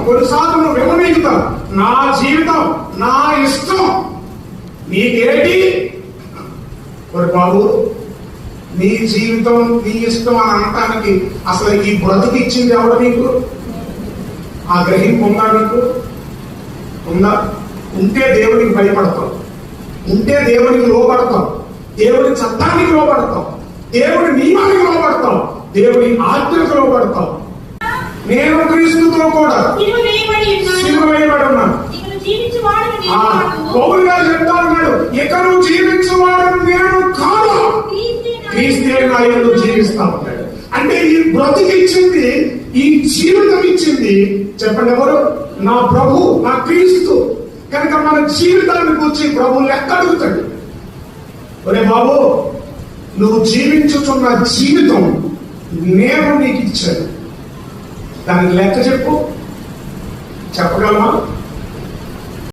కొన్నిసార్లు నువ్వు విమనీగుతావు, నా జీవితం నా ఇష్టం, నీకేంటి బాబు, నీ జీవితం నీ ఇష్టం అని అనటానికి అసలు ఈ బ్రతుకు ఇచ్చింది ఎవరు నీకు? ఆ గ్రహింపు ఉందా నీకు? ఉందా? ఉంటే దేవునికి భయపడతాం, ఉంటే దేవునికి లోపడతాం, దేవుని చట్టానికి లోపడతాం, దేవుని నియమానికి లోపడతాం, దేవుని ఆజ్ఞకు లోపడతాం. నేను క్రీస్తుతో కూడా సిలువ వేయబడి ఉన్నాను. పౌలు గారు చెప్తా ఉన్నాడు, ఇక నువ్వు జీవించేవాడు నేను కాదు, క్రీస్తే నా యందు జీవిస్తా ఉంటాడు. అంటే ఈ బ్రతికిచ్చింది, ఈ జీవితం ఇచ్చింది చెప్పండి ఎవరు? నా ప్రభు, నా క్రీస్తు. కనుక మన జీవితాన్ని కూర్చి ప్రభు లెక్క అడుగుతాడు. ఒరే బాబు, నువ్వు జీవించుతున్న జీవితం నేను నీకు ఇచ్చాను, దానికి లెక్క చెప్పు. చెప్పగలమా?